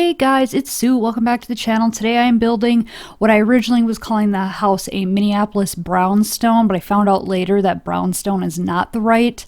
Hey guys, it's Sue. Welcome back to the channel. Today I am building what I originally was calling the house a Minneapolis brownstone, but I found out later that brownstone is not the right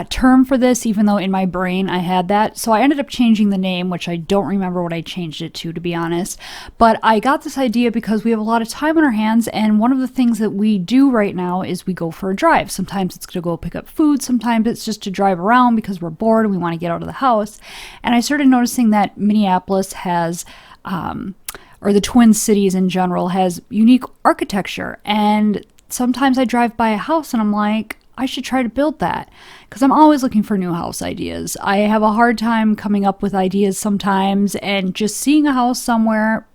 term for this, even though in my brain I had that. So I ended up changing the name, which I don't remember what I changed it to be honest. But I got this idea because we have a lot of time on our hands, and one of the things that we do right now is we go for a drive. Sometimes it's to go pick up food, sometimes it's just to drive around because we're bored and we want to get out of the house. And I started noticing that Minneapolis has, or the Twin Cities in general, has unique architecture. And sometimes I drive by a house and I'm like, I should try to build that, because I'm always looking for new house ideas. I have a hard time coming up with ideas sometimes, and just seeing a house somewhere,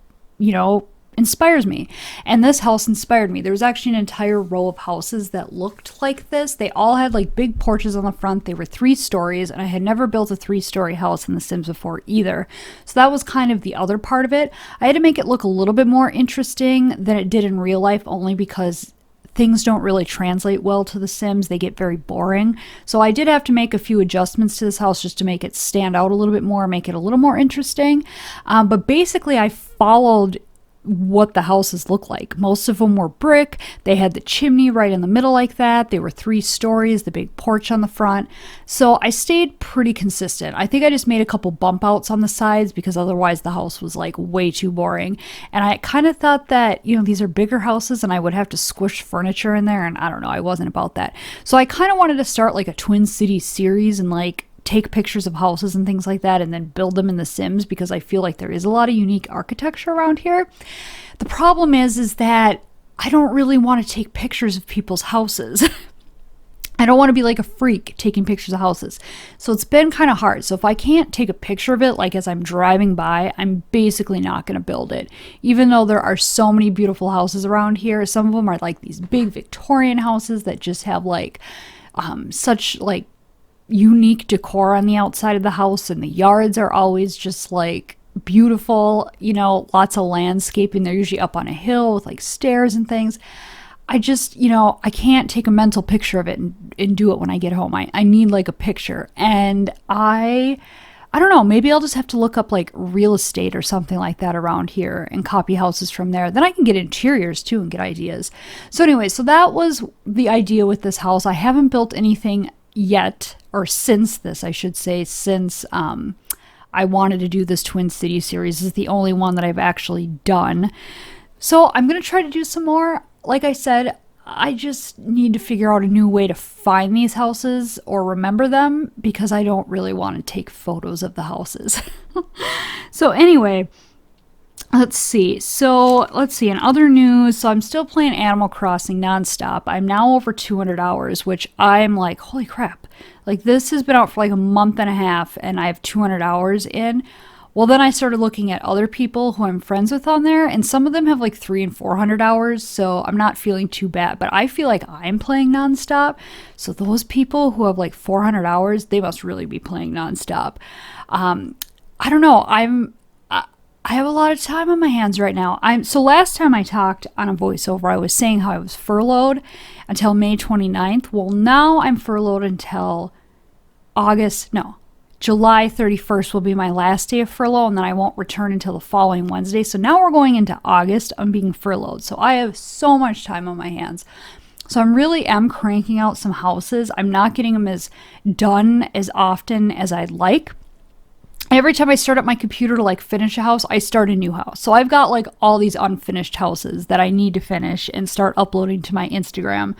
inspires me. And this house inspired me. There was actually an entire row of houses that looked like this. They all had like big porches on the front. They were 3 stories, and I had never built a 3-story house in The Sims before either. So that was kind of the other part of it. I had to make it look a little bit more interesting than it did in real life, only because things don't really translate well to The Sims. They get very boring. So I did have to make a few adjustments to this house just to make it stand out a little bit more, make it a little more interesting. But basically I followed what the houses look like. Most of them were brick. They had the chimney right in the middle like that. They were 3 stories, the big porch on the front. So I stayed pretty consistent. I think I just made a couple bump outs on the sides because otherwise the house was like way too boring. And I kind of thought that, these are bigger houses and I would have to squish furniture in there, and I don't know, I wasn't about that. So I kind of wanted to start like a Twin Cities series and like take pictures of houses and things like that and then build them in The Sims, because I feel like there is a lot of unique architecture around here. The problem is that I don't really want to take pictures of people's houses. I don't want to be like a freak taking pictures of houses. So it's been kind of hard. So if I can't take a picture of it, like as I'm driving by, I'm basically not going to build it. Even though there are so many beautiful houses around here, some of them are like these big Victorian houses that just have like such like unique decor on the outside of the house, and the yards are always just like beautiful, lots of landscaping. They're usually up on a hill with like stairs and things. I just, I can't take a mental picture of it and do it when I get home. I need like a picture, and I don't know, maybe I'll just have to look up like real estate or something like that around here and copy houses from there. Then I can get interiors too and get ideas. So anyway, so that was the idea with this house. I haven't built anything yet, or since this, I should say, since I wanted to do this Twin City series. This is the only one that I've actually done. So I'm going to try to do some more. Like I said, I just need to figure out a new way to find these houses or remember them, because I don't really want to take photos of the houses. So anyway, let's see. In other news, so I'm still playing Animal Crossing nonstop. I'm now over 200 hours, which I'm like, holy crap. Like, this has been out for like a month and a half and I have 200 hours in. Well, then I started looking at other people who I'm friends with on there, and some of them have like 300 and 400 hours, so I'm not feeling too bad. But I feel like I'm playing nonstop. So those people who have like 400 hours, they must really be playing nonstop. I don't know. I have a lot of time on my hands right now. So last time I talked on a voiceover, I was saying how I was furloughed until May 29th. Well, now I'm furloughed until July 31st will be my last day of furlough, and then I won't return until the following Wednesday. So now we're going into August. I'm being furloughed. So I have so much time on my hands. So I'm really cranking out some houses. I'm not getting them as done as often as I'd like. Every time I start up my computer to like finish a house, I start a new house. So I've got like all these unfinished houses that I need to finish and start uploading to my Instagram.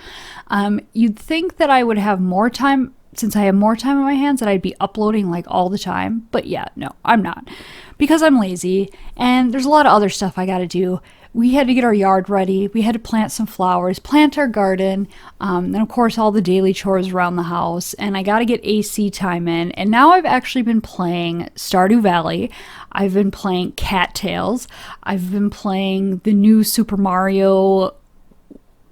You'd think that I would have more time, since I have more time on my hands, that I'd be uploading like all the time. But yeah, no, I'm not, because I'm lazy and there's a lot of other stuff I got to do. We had to get our yard ready. We had to plant some flowers, plant our garden, and of course all the daily chores around the house. And I got to get AC time in. And now I've actually been playing Stardew Valley. I've been playing Cattails. I've been playing the new Super Mario,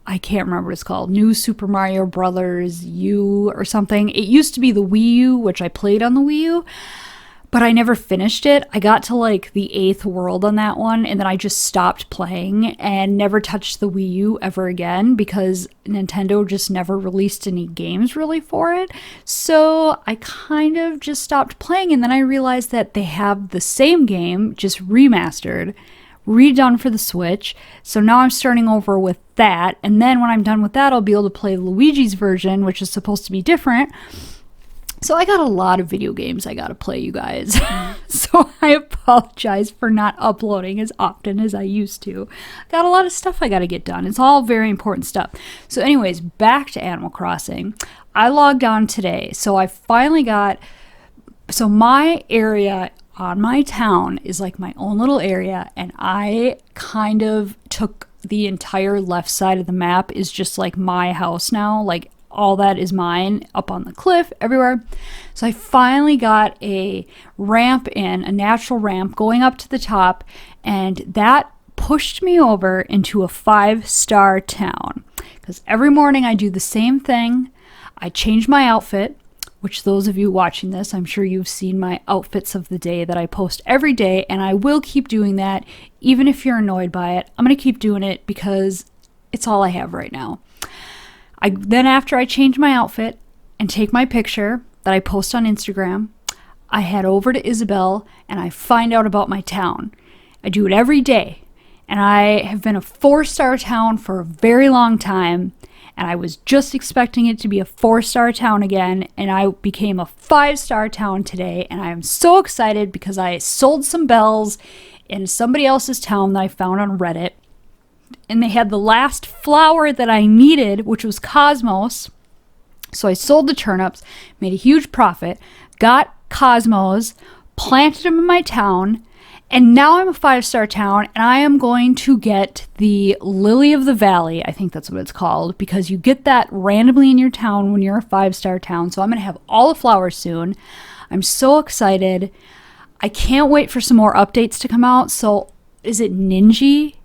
I can't remember what it's called, New Super Mario Brothers U or something. It used to be the Wii U, which I played on the Wii U. but I never finished it. I got to like the 8th world on that one, and then I just stopped playing and never touched the Wii U ever again because Nintendo just never released any games really for it. So I kind of just stopped playing, and then I realized that they have the same game, just remastered, redone for the Switch. So now I'm starting over with that, and then when I'm done with that, I'll be able to play Luigi's version, which is supposed to be different. So I got a lot of video games I gotta play, you guys. So I apologize for not uploading as often as I used to. Got a lot of stuff I gotta get done. It's all very important stuff. So anyways, back to Animal Crossing. I logged on today. So I finally got... So my area on my town is like my own little area, and I kind of took the entire left side of the map is just like my house now. Like, all that is mine, up on the cliff, everywhere. So I finally got a ramp in, a natural ramp going up to the top, and that pushed me over into a 5-star town. Because every morning I do the same thing. I change my outfit, which those of you watching this, I'm sure you've seen my outfits of the day that I post every day, and I will keep doing that, even if you're annoyed by it. I'm going to keep doing it because it's all I have right now. Then after I change my outfit and take my picture that I post on Instagram, I head over to Isabel and I find out about my town. I do it every day. And I have been a 4-star town for a very long time. And I was just expecting it to be a 4-star town again. And I became a 5-star town today. And I am so excited because I sold some bells in somebody else's town that I found on Reddit. And they had the last flower that I needed, which was Cosmos. So I sold the turnips, made a huge profit, got Cosmos, planted them in my town, and now I'm a 5-star town, and I am going to get the Lily of the Valley. I think that's what it's called, because you get that randomly in your town when you're a 5-star town. So I'm going to have all the flowers soon. I'm so excited. I can't wait for some more updates to come out. So is it Ninja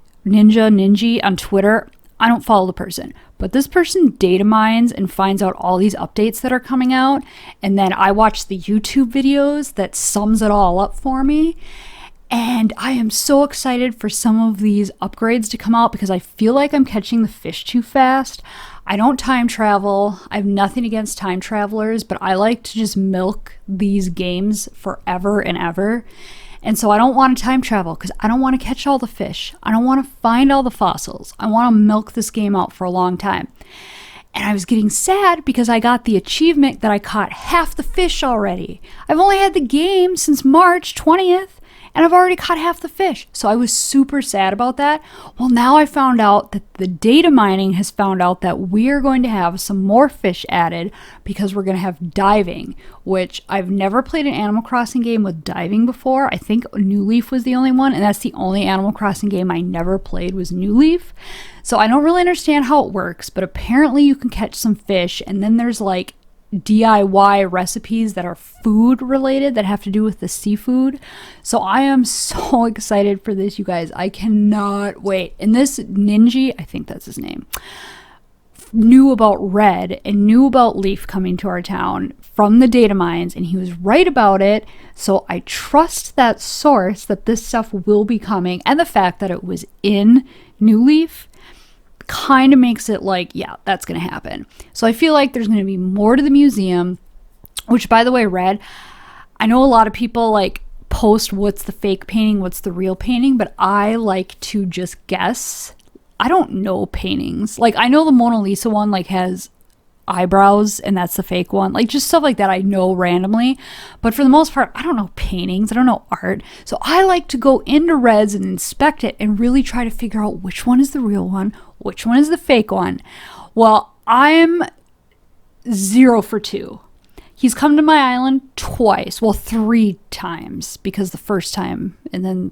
on Twitter? I don't follow the person, but this person data mines and finds out all these updates that are coming out, and then I watch the YouTube videos that sums it all up for me. And I am so excited for some of these upgrades to come out because I feel like I'm catching the fish too fast. I don't time travel. I have nothing against time travelers, but I like to just milk these games forever and ever. And so I don't want to time travel because I don't want to catch all the fish. I don't want to find all the fossils. I want to milk this game out for a long time. And I was getting sad because I got the achievement that I caught half the fish already. I've only had the game since March 20th. And I've already caught half the fish. So I was super sad about that. Well, now I found out that the data mining has found out that we're going to have some more fish added because we're going to have diving, which I've never played an Animal Crossing game with diving before. I think New Leaf was the only one, and that's the only Animal Crossing game I never played was New Leaf. So I don't really understand how it works, but apparently you can catch some fish, and then there's like DIY recipes that are food related that have to do with the seafood. So I am so excited for this, you guys. I cannot wait. And this Ninja, I think that's his name, knew about Red and knew about Leaf coming to our town from the data mines, and he was right about it. So I trust that source that this stuff will be coming, and the fact that it was in New Leaf kind of makes it like, yeah, that's going to happen. So I feel like there's going to be more to the museum, which, by the way, Red, I know a lot of people like post what's the fake painting, what's the real painting, but I like to just guess. I don't know paintings. Like, I know the Mona Lisa one like has eyebrows and that's the fake one, like just stuff like that I know randomly, but for the most part I don't know paintings, I don't know art. So I like to go into Reds and inspect it and really try to figure out which one is the real one, which one is the fake one. Well, I'm 0 for 2. He's come to my island twice, well 3 times, because the first time and then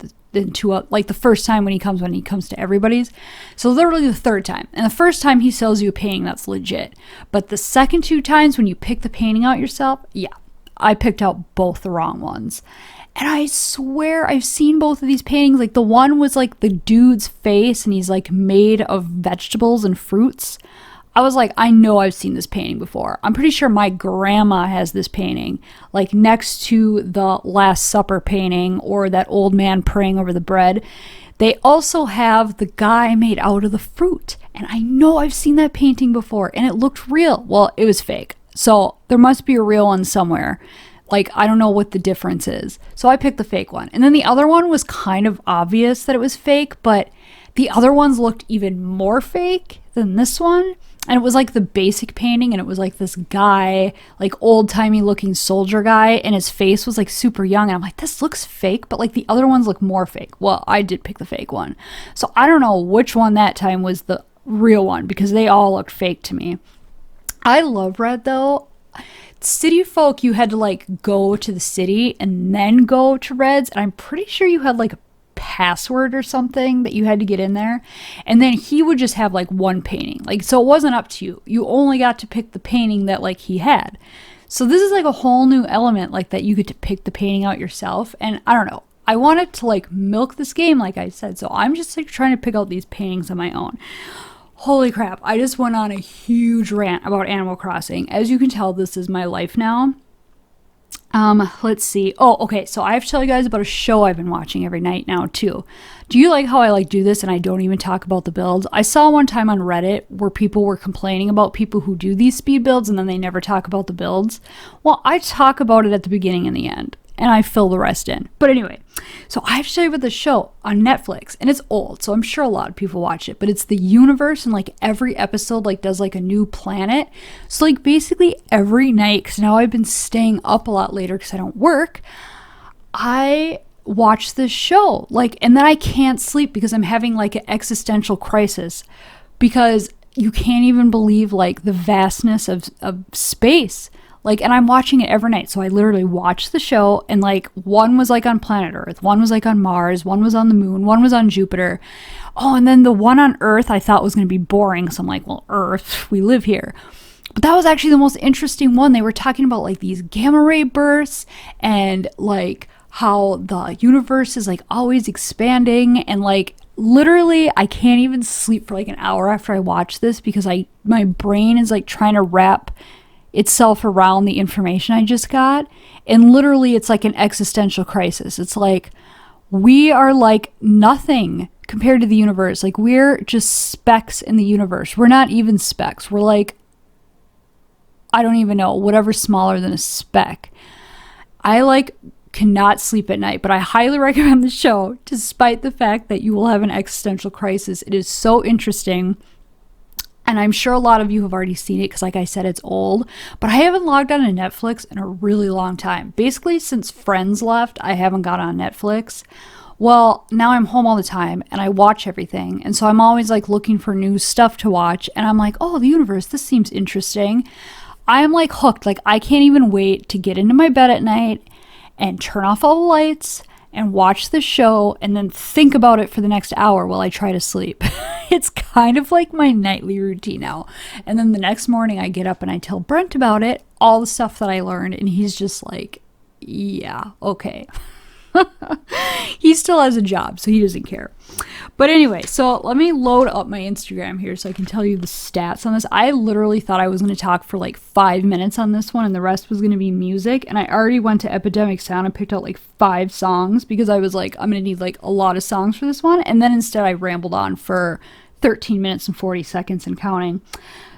like the first time when he comes to everybody's. So literally the third time. And the first time he sells you a painting that's legit. But the second 2 times when you pick the painting out yourself, yeah, I picked out both the wrong ones. And I swear I've seen both of these paintings. Like the one was like the dude's face and he's like made of vegetables and fruits. I was like, I know I've seen this painting before. I'm pretty sure my grandma has this painting, like next to the Last Supper painting or that old man praying over the bread. They also have the guy made out of the fruit. And I know I've seen that painting before and it looked real. Well, it was fake. So there must be a real one somewhere. Like, I don't know what the difference is. So I picked the fake one. And then the other one was kind of obvious that it was fake, but the other ones looked even more fake than this one. And it was like the basic painting, and it was like this guy, like old-timey looking soldier guy, and his face was like super young. And I'm like, this looks fake, but like the other ones look more fake. Well, I did pick the fake one. So I don't know which one that time was the real one because they all looked fake to me. I love red though. City folk, you had to like go to the city and then go to Reds, and I'm pretty sure you had like a password or something that you had to get in there, and then he would just have like one painting, like, so it wasn't up to you. You only got to pick the painting that like he had. So this is like a whole new element, like that you get to pick the painting out yourself. And I don't know, I wanted to like milk this game, like I said, so I'm just like trying to pick out these paintings on my own. Holy crap, I just went on a huge rant about Animal Crossing. As you can tell, this is my life now. Let's see. Oh, okay, so I have to tell you guys about a show I've been watching every night now, too. Do you like how I like do this and I don't even talk about the builds? I saw one time on Reddit where people were complaining about people who do these speed builds and then they never talk about the builds. Well, I talk about it at the beginning and the end, and I fill the rest in. But anyway, so I have to tell you about this show on Netflix, and it's old, so I'm sure a lot of people watch it, but it's the universe, and like every episode like does like a new planet. So like basically every night, because now I've been staying up a lot later because I don't work, I watch this show, like, and then I can't sleep because I'm having like an existential crisis because you can't even believe like the vastness of space. Like, and I'm watching it every night. So I literally watched the show, and like one was like on planet Earth, one was like on Mars, one was on the moon, one was on Jupiter. Oh, and then the one on Earth I thought was going to be boring. So I'm like, well, Earth, we live here. But that was actually the most interesting one. They were talking about like these gamma ray bursts and like how the universe is like always expanding, and like literally I can't even sleep for like an hour after I watch this because my brain is like trying to wrap itself around the information I just got. And literally it's like an existential crisis. It's like we are like nothing compared to the universe. Like we're just specks in the universe. We're not even specks. We're like, I don't even know, whatever's smaller than a speck. I like cannot sleep at night, but I highly recommend the show despite the fact that you will have an existential crisis. It is so interesting. And I'm sure a lot of you have already seen it because, like I said, it's old. But I haven't logged on to Netflix in a really long time. Basically, since Friends left, I haven't got on Netflix. Well, now I'm home all the time and I watch everything. And so I'm always like looking for new stuff to watch. And I'm like, oh, the universe, this seems interesting. I'm like hooked. Like I can't even wait to get into my bed at night and turn off all the lights and watch the show and then think about it for the next hour while I try to sleep. It's kind of like my nightly routine now. And then the next morning I get up and I tell Brent about it, all the stuff that I learned, and he's just like, yeah, okay. He still has a job, so he doesn't care. But anyway, so let me load up my Instagram here so I can tell you the stats on this. I literally thought I was going to talk for like 5 minutes on this one and the rest was going to be music. And I already went to Epidemic Sound and picked out like 5 songs because I was like, I'm going to need like a lot of songs for this one. And then instead I rambled on for 13 minutes and 40 seconds and counting.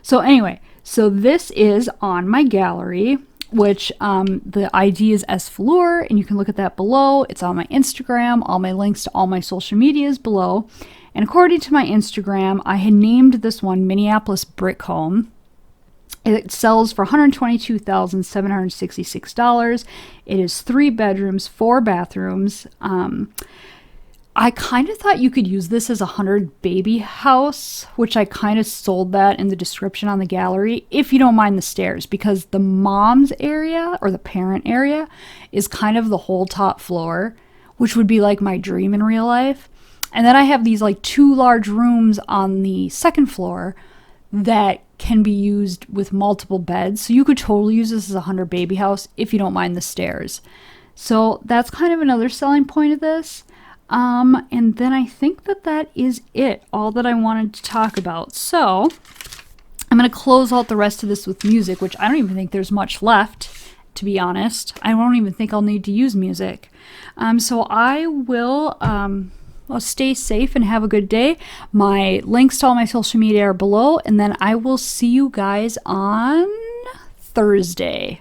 So anyway, so this is on my gallery, which the ID is svelure, and you can look at that below. It's on my Instagram. All my links to all my social media is below. And according to my Instagram, I had named this one Minneapolis Brick Home. It sells for $122,766. It is 3 bedrooms, 4 bathrooms. I kind of thought you could use this as a 100 baby house, which I kind of sold that in the description on the gallery, if you don't mind the stairs, because the mom's area or the parent area is kind of the whole top floor, which would be like my dream in real life. And then I have these like 2 large rooms on the second floor that can be used with multiple beds. So you could totally use this as a 100 baby house if you don't mind the stairs. So that's kind of another selling point of this. And then I think that is it, all that I wanted to talk about. So I'm I'm going to close out the rest of this with music, which I don't even think there's much left, to be honest. I don't even think I'll need to use music. So I will stay safe and have a good day. My links to all my social media are below, and then I will see you guys on Thursday.